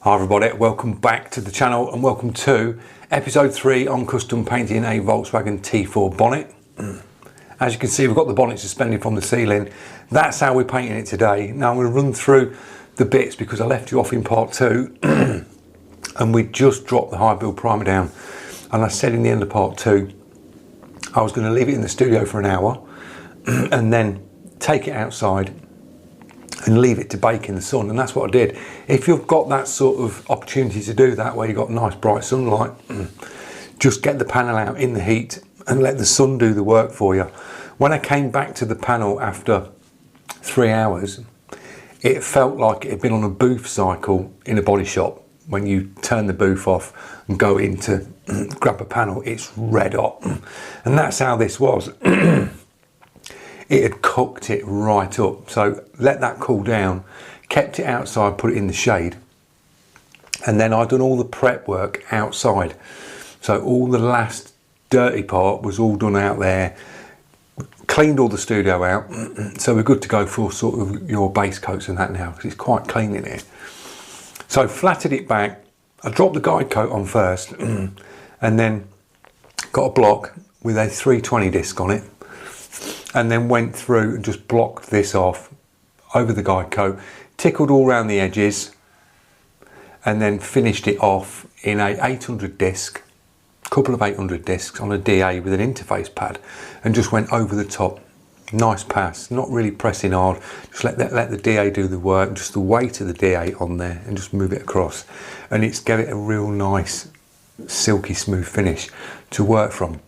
Hi everybody, welcome back to the channel and welcome to episode 3 on custom painting a Volkswagen T4 bonnet. As you can see, we've got the bonnet suspended from the ceiling. That's how we're painting it today. Now I'm going to run through the bits because I left you off in part 2 and we just dropped the high build primer down, and I said in the end of part 2 I was going to leave it in the studio for an hour and then take it outside and leave it to bake in the sun, and that's what I did. If you've got that sort of opportunity to do that, where you've got nice bright sunlight, just get the panel out in the heat and let the sun do the work for you. When I came back to the panel after 3 hours, it felt like it had been on a booth cycle in a body shop. When you turn the booth off and go in to grab a panel, it's red hot, and that's how this was. It had cooked it right up. So let that cool down, kept it outside, put it in the shade, and then I'd done all the prep work outside. So all the last dirty part was all done out there, cleaned all the studio out, so we're good to go for sort of your base coats and that now, because it's quite clean in here. So flattered it back, I dropped the guide coat on first and then got a block with a 320 disc on it, and then went through and just blocked this off over the guide coat, tickled all around the edges, and then finished it off in a 800 disc, couple of 800 discs on a DA with an interface pad, and just went over the top. Nice pass, not really pressing hard, just let the DA do the work, just the weight of the DA on there, and just move it across, and it's give it a real nice silky smooth finish to work from.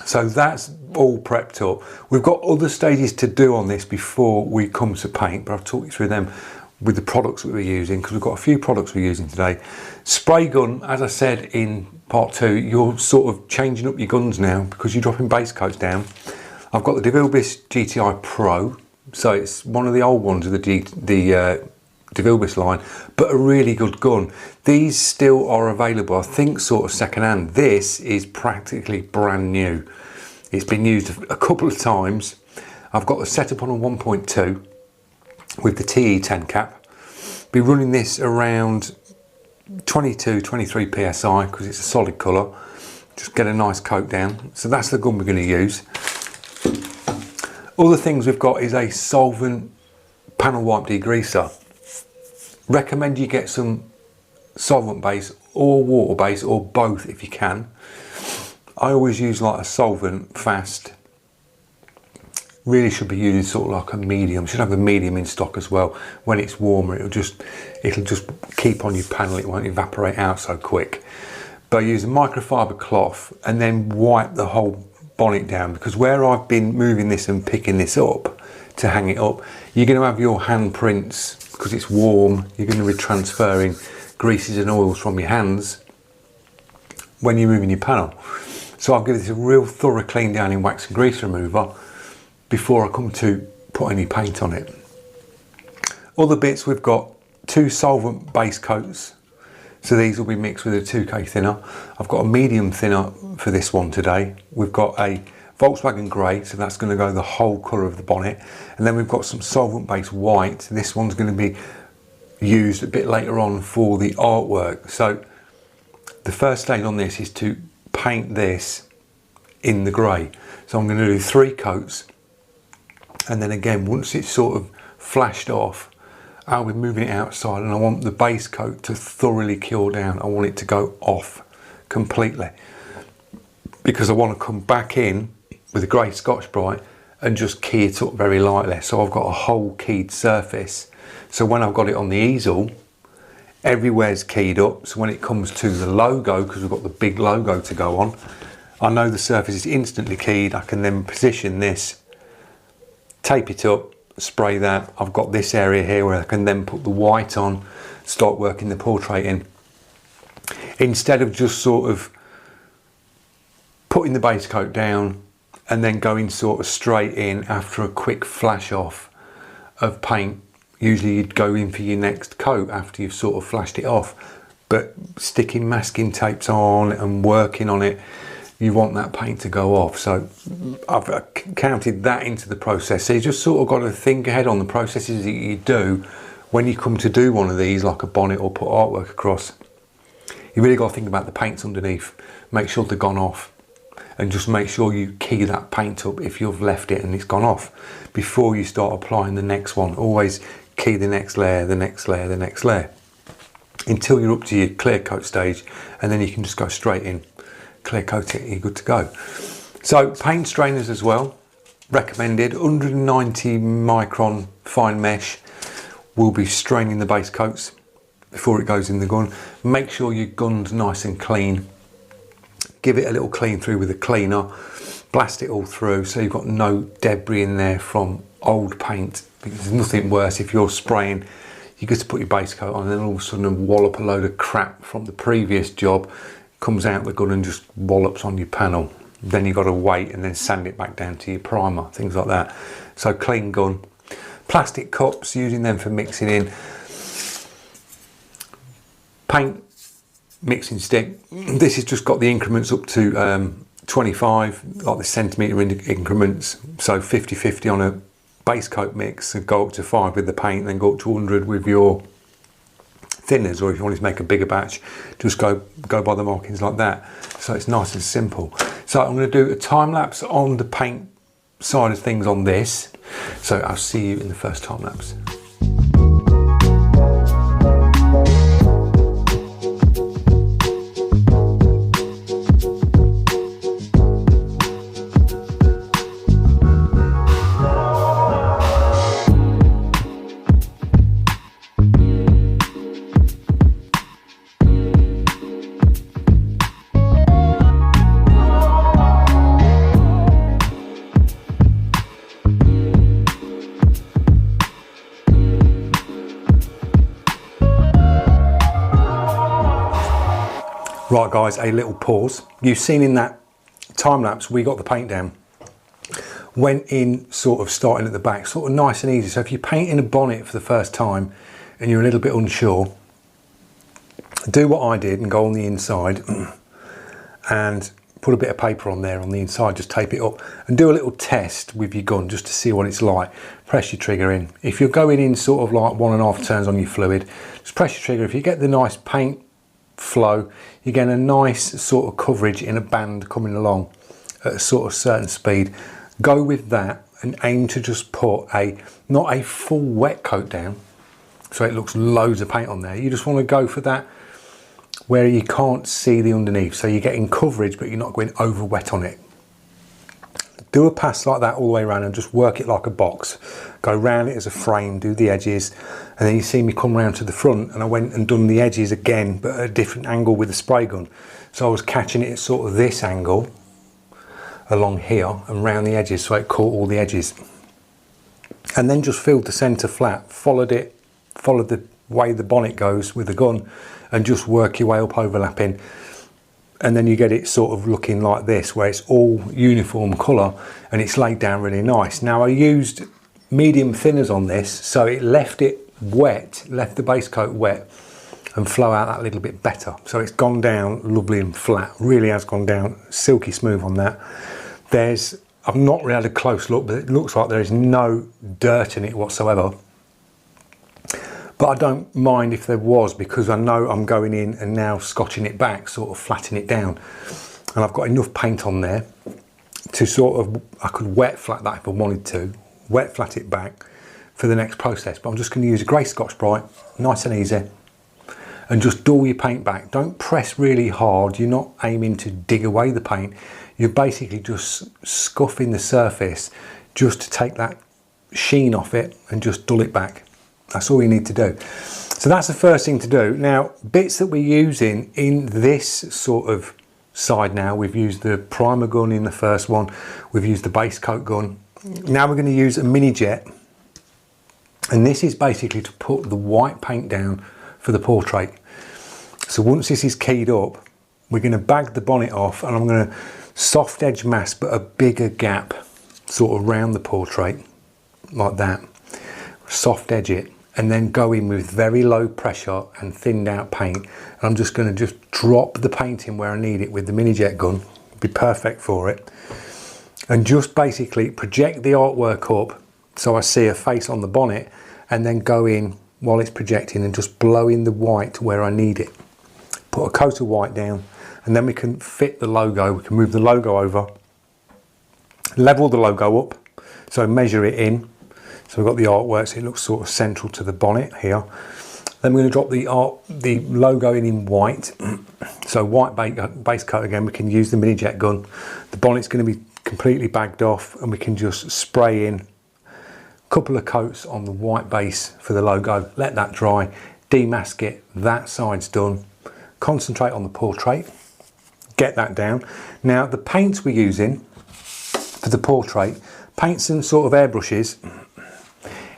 So that's all prepped up. We've got other stages to do on this before we come to paint, but I'll talk you through them with the products that we're using, because we've got a few products we're using today. Spray gun, as I said in part 2, you're sort of changing up your guns now because you're dropping base coats down. I've got the DeVilbiss GTI Pro, so it's one of the old ones of the DeVilbiss line, but a really good gun. These still are available, I think, sort of second hand. This is practically brand new. It's been used a couple of times. I've got the setup on a 1.2 with the TE10 cap. Be running this around 22, 23 PSI because it's a solid colour. Just get a nice coat down. So that's the gun we're going to use. Other things we've got is a solvent panel wipe degreaser. Recommend you get some solvent base or water base, or both if you can. I always use like a solvent fast. Really should be using sort of like a medium. Should have a medium in stock as well. When it's warmer, it'll just keep on your panel. It won't evaporate out so quick. But I use a microfiber cloth and then wipe the whole bonnet down, because where I've been moving this and picking this up to hang it up, you're going to have your handprints because it's warm. You're going to be transferring greases and oils from your hands when you're moving your panel. So I'll give this a real thorough clean down in wax and grease remover before I come to put any paint on it. Other bits, we've got 2 solvent base coats. So these will be mixed with a 2K thinner. I've got a medium thinner for this one today. We've got a Volkswagen grey, so that's going to go the whole colour of the bonnet. And then we've got some solvent based white. This one's going to be used a bit later on for the artwork. So the first stage on this is to paint this in the grey. So I'm going to do 3 coats, and then again, once it's sort of flashed off, I'll be moving it outside, and I want the base coat to thoroughly cure down. I want it to go off completely, because I want to come back in with a grey Scotch Brite and just key it up very lightly. So I've got a whole keyed surface. So when I've got it on the easel, everywhere's keyed up. So when it comes to the logo, because we've got the big logo to go on, I know the surface is instantly keyed. I can then position this, tape it up, spray that. I've got this area here where I can then put the white on, start working the portrait in, instead of just sort of putting the base coat down and then going sort of straight in after a quick flash off of paint. Usually you'd go in for your next coat after you've sort of flashed it off, but sticking masking tapes on and working on it, you want that paint to go off. So I've counted that into the process. So you just sort of got to think ahead on the processes that you do when you come to do one of these, like a bonnet or put artwork across, you really got to think about the paints underneath. Make sure they're gone off, and just make sure you key that paint up if you've left it and it's gone off before you start applying the next one. Always key the next layer, the next layer, the next layer, until you're up to your clear coat stage, and then you can just go straight in, clear coat it, you're good to go. So paint strainers as well, recommended. 190 micron fine mesh will be straining the base coats before it goes in the gun. Make sure your gun's nice and clean. Give it a little clean through with a cleaner. Blast it all through so you've got no debris in there from old paint, because there's nothing worse if you're spraying, you get to put your base coat on and then all of a sudden wallop a load of crap from the previous job, comes out the gun and just wallops on your panel. Then you've got to wait and then sand it back down to your primer, things like that. So clean gun. Plastic cups, using them for mixing in. Paint mixing stick. This has just got the increments up to 25, like the centimetre increments. So 50-50 on a base coat mix, and go up to 5 with the paint, then go up to 100 with your thinners, or if you wanted to make a bigger batch, just go by the markings like that. So it's nice and simple. So I'm going to do a time lapse on the paint side of things on this. So I'll see you in the first time lapse. Right guys, a little pause. You've seen in that time lapse we got the paint down. Went in sort of starting at the back, sort of nice and easy. So if you're painting a bonnet for the first time and you're a little bit unsure, do what I did and go on the inside and put a bit of paper on there on the inside, just tape it up and do a little test with your gun just to see what it's like. Press your trigger in. If you're going in sort of like 1.5 turns on your fluid, just press your trigger. If you get the nice paint flow, you get a nice sort of coverage in a band coming along at a sort of certain speed. Go with that and aim to just put not a full wet coat down so it looks loads of paint on there. You just want to go for that where you can't see the underneath, so you're getting coverage but you're not going over wet on it. Do a pass like that all the way around and just work it like a box. Go round it as a frame, do the edges, and then you see me come round to the front and I went and done the edges again but at a different angle with the spray gun. So I was catching it at sort of this angle along here and round the edges so it caught all the edges. And then just filled the centre flat, followed the way the bonnet goes with the gun and just work your way up overlapping. And then you get it sort of looking like this, where it's all uniform colour and it's laid down really nice. Now I used medium thinners on this, so it left it wet, left the base coat wet and flow out that little bit better. So it's gone down lovely and flat, really has gone down silky smooth on that. I've not really had a close look, but it looks like there is no dirt in it whatsoever. But I don't mind if there was, because I know I'm going in and now scotching it back, sort of flatten it down. And I've got enough paint on there to sort of, I could wet flat that if I wanted to, wet flat it back for the next process. But I'm just going to use a grey Scotch-Brite, nice and easy, and just dull your paint back. Don't press really hard. You're not aiming to dig away the paint. You're basically just scuffing the surface just to take that sheen off it and just dull it back. That's all you need to do. So that's the first thing to do. Now, bits that we're using in this sort of side now, we've used the primer gun in the first one, we've used the base coat gun. Now we're going to use a mini jet, and this is basically to put the white paint down for the portrait. So once this is keyed up, we're going to bag the bonnet off and I'm going to soft edge mask, but a bigger gap sort of round the portrait like that. Soft edge it, and then go in with very low pressure and thinned out paint. And I'm just going to just drop the paint in where I need it with the mini jet gun. It'll be perfect for it. And just basically project the artwork up so I see a face on the bonnet, and then go in while it's projecting and just blow in the white where I need it. Put a coat of white down, and then we can fit the logo. We can move the logo over, level the logo up, so measure it in. So we've got the artwork, so it looks sort of central to the bonnet here. Then we're going to drop the logo in white. So white base coat again. We can use the mini jet gun. The bonnet's going to be completely bagged off, and we can just spray in a couple of coats on the white base for the logo. Let that dry, demask it. That side's done. Concentrate on the portrait. Get that down. Now the paints we're using for the portrait, paints and sort of airbrushes.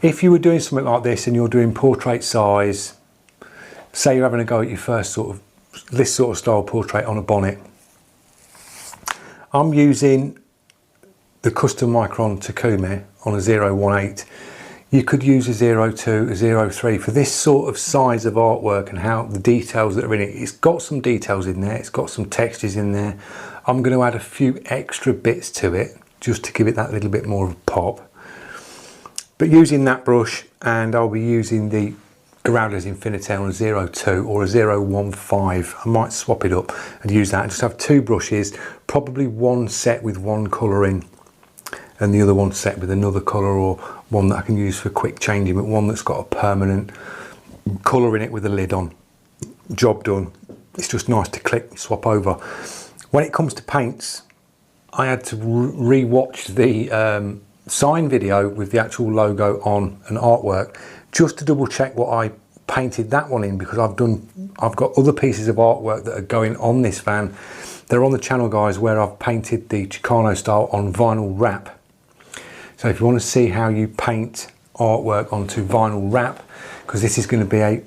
If you were doing something like this and you're doing portrait size, say you're having a go at your first sort of this sort of style portrait on a bonnet, I'm using the custom micron Takumi on a 018. You could use a 02, a 03 for this sort of size of artwork and how the details that are in it. It's got some details in there, it's got some textures in there. I'm going to add a few extra bits to it just to give it that little bit more of a pop. But using that brush, and I'll be using the Growler's Infinity on a 02 or a 015. I might swap it up and use that. Just have two brushes, probably one set with one colour in and the other one set with another colour, or one that I can use for quick changing, but one that's got a permanent colour in it with a lid on. Job done. It's just nice to click and swap over. When it comes to paints, I had to re-watch the sign video with the actual logo on an artwork just to double check what I painted that one in, because I've got other pieces of artwork that are going on this van. They're on the channel, guys, where I've painted the Chicano style on vinyl wrap. So if you want to see how you paint artwork onto vinyl wrap, because this is going to be a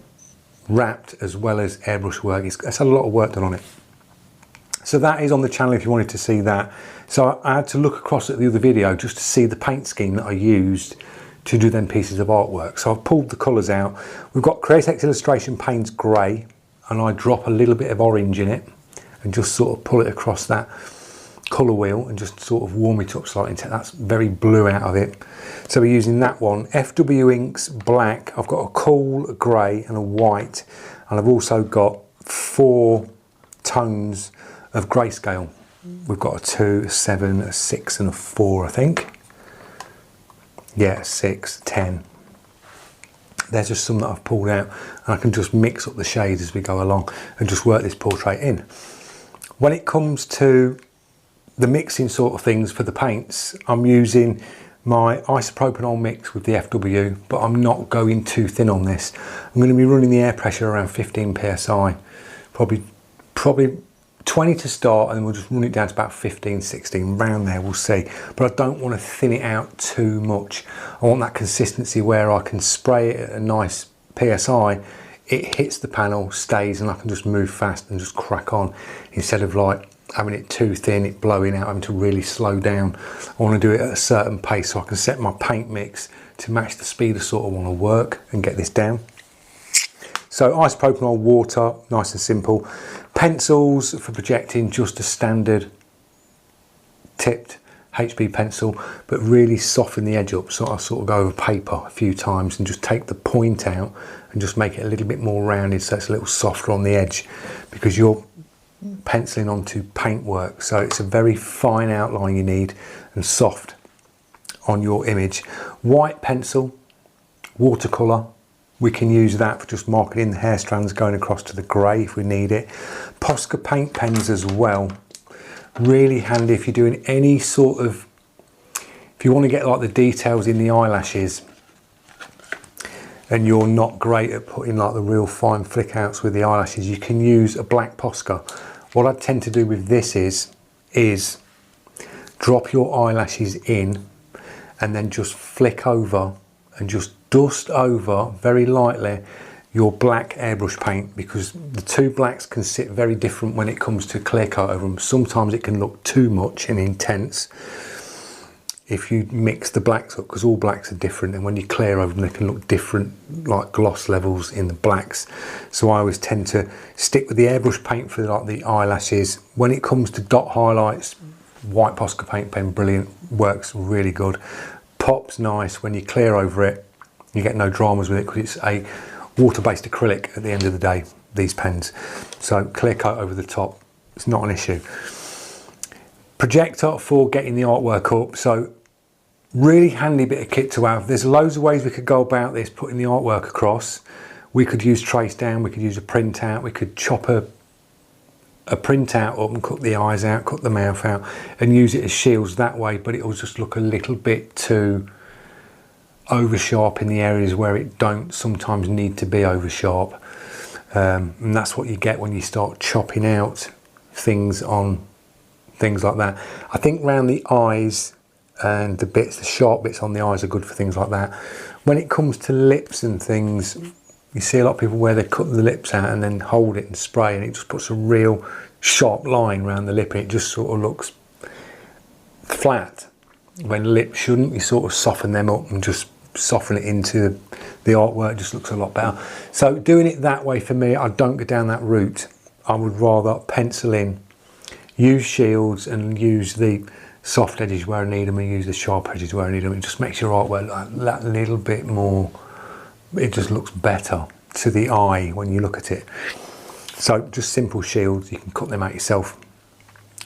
wrapped as well as airbrush work, it's had a lot of work done on it. So that is on the channel if you wanted to see that. So I had to look across at the other video just to see the paint scheme that I used to do them pieces of artwork. So I've pulled the colours out. We've got Createx Illustration Paints Grey, and I drop a little bit of orange in it and just sort of pull it across that colour wheel and just sort of warm it up slightly. That's very blue out of it. So we're using that one. FW Inks Black. I've got a cool, a grey and a white, and I've also got 4 tones of grayscale. We've got a 2, a 7, a 6 and a 4, I think. Yeah, 6, 10. There's just some that I've pulled out, and I can just mix up the shades as we go along and just work this portrait in. When it comes to the mixing sort of things for the paints, I'm using my isopropanol mix with the FW, but I'm not going too thin on this. I'm going to be running the air pressure around 15 psi, probably 20 to start, and then we'll just run it down to about 15, 16, round there, we'll see. But I don't want to thin it out too much. I want that consistency where I can spray it at a nice PSI, it hits the panel, stays, and I can just move fast and just crack on, instead of like having it too thin, it blowing out, having to really slow down. I want to do it at a certain pace so I can set my paint mix to match the speed I sort of want to work and get this down. So isopropanol, water, nice and simple. Pencils for projecting, just a standard tipped HB pencil, but really soften the edge up. So I sort of go over paper a few times and just take the point out and just make it a little bit more rounded so it's a little softer on the edge, because you're penciling onto paintwork. So it's a very fine outline you need and soft on your image. White pencil, watercolour. We can use that for just marking in the hair strands going across to the grey if we need it. Posca paint pens as well. Really handy if you're doing any sort of, if you want to get like the details in the eyelashes and you're not great at putting like the real fine flick outs with the eyelashes, you can use a black Posca. What I tend to do with this is drop your eyelashes in and then just flick over and just dust over very lightly your black airbrush paint, because the two blacks can sit very different when it comes to clear coat over them. Sometimes it can look too much and intense if you mix the blacks up, because all blacks are different, and when you clear over them they can look different, like gloss levels in the blacks. So I always tend to stick with the airbrush paint for like the eyelashes. When it comes to dot highlights, white Posca paint pen, brilliant, works really good. Pops nice when you clear over it. You get no dramas with it because it's a water-based acrylic at the end of the day, these pens. So clear coat over the top, it's not an issue. Projector for getting the artwork up. So really handy bit of kit to have. There's loads of ways we could go about this, putting the artwork across. We could use trace down, we could use a printout, we could chop a printout up and cut the eyes out, cut the mouth out and use it as shields that way, but it'll just look a little bit too over sharp in the areas where it don't sometimes need to be over sharp. And that's what you get when you start chopping out things on things like that. I think round the eyes and the sharp bits on the eyes are good for things like that. When it comes to lips and things, you see a lot of people where they cut the lips out and then hold it and spray, and it just puts a real sharp line around the lip and it just sort of looks flat. When lips shouldn't, you sort of soften them up and just soften it into the artwork, it just looks a lot better. So doing it that way for me, I don't go down that route. I would rather pencil in, use shields and use the soft edges where I need them and use the sharp edges where I need them. It just makes your artwork look that little bit more, it just looks better to the eye when you look at it. So just simple shields, you can cut them out yourself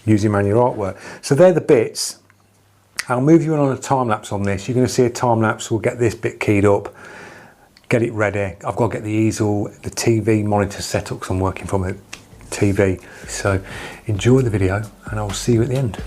using manual artwork. So they're the bits. I'll move you on a time lapse on this. You're going to see a time lapse. We'll get this bit keyed up, get it ready. I've got to get the easel, the TV monitor set up because I'm working from a TV. So enjoy the video and I'll see you at the end.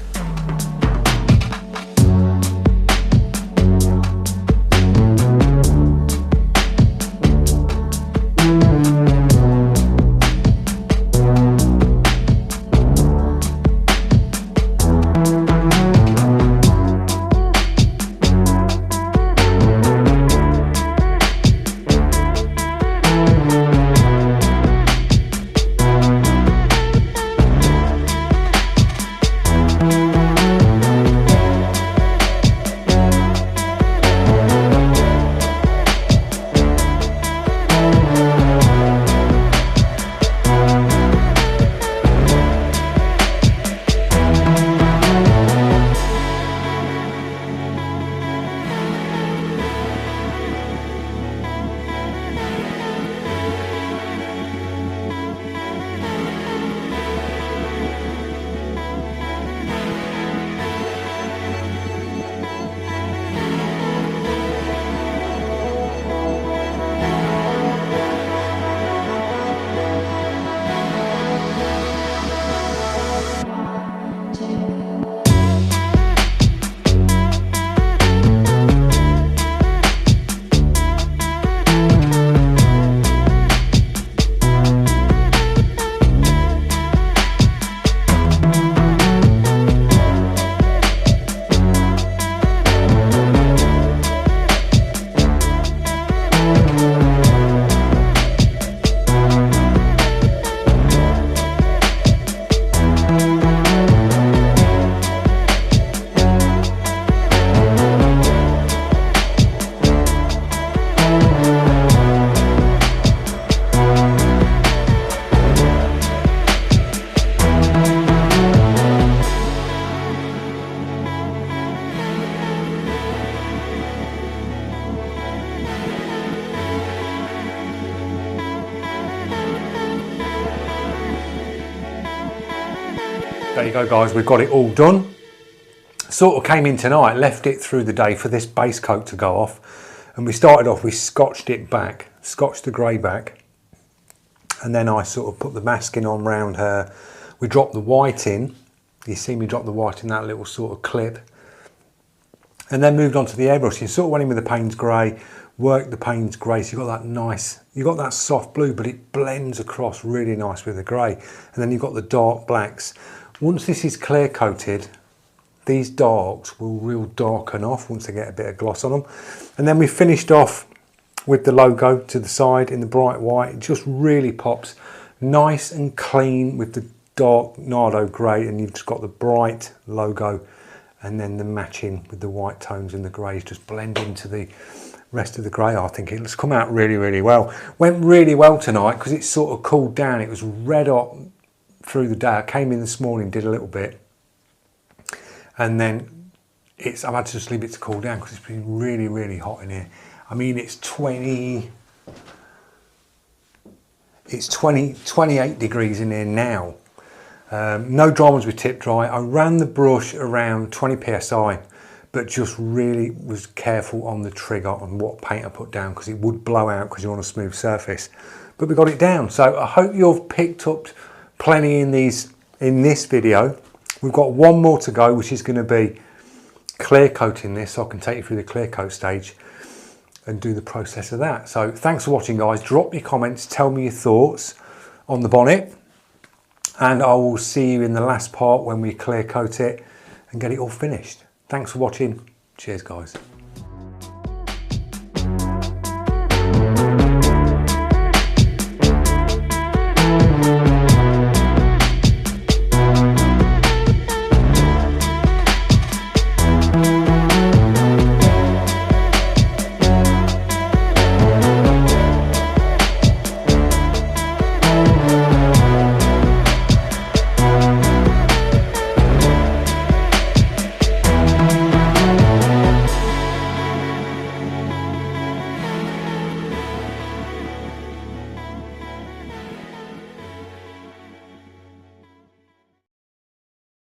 There you go guys, we've got it all done. Sort of came in tonight, left it through the day for this base coat to go off. And we started off, we scotched it back, scotched the grey back. And then I sort of put the masking on round her. We dropped the white in. You see me drop the white in that little sort of clip. And then moved on to the airbrushing. Sort of went in with the Payne's grey, worked the Payne's grey, so you've got that nice, you've got that soft blue, but it blends across really nice with the grey. And then you've got the dark blacks. Once this is clear coated, these darks will real darken off once they get a bit of gloss on them. And then we finished off with the logo to the side in the bright white. It just really pops nice and clean with the dark Nardo grey, and you've just got the bright logo and then the matching with the white tones and the greys just blend into the rest of the grey. I think it's come out really, really well. Went really well tonight because it sort of cooled down. It was red hot through the day. I came in this morning, did a little bit, and then I've had to just leave it to cool down because it's been really, really hot in here. I mean, it's 28 degrees in here now. No dramas with tip dry. I ran the brush around 20 psi, but just really was careful on the trigger on what paint I put down, because it would blow out because you're on a smooth surface. But we got it down. So I hope you've picked up plenty in this video. We've got one more to go, which is going to be clear coating this, so I can take you through the clear coat stage and do the process of that. So thanks for watching, guys. Drop your comments, tell me your thoughts on the bonnet, and I will see you in the last part when we clear coat it and get it all finished. Thanks for watching. Cheers, guys.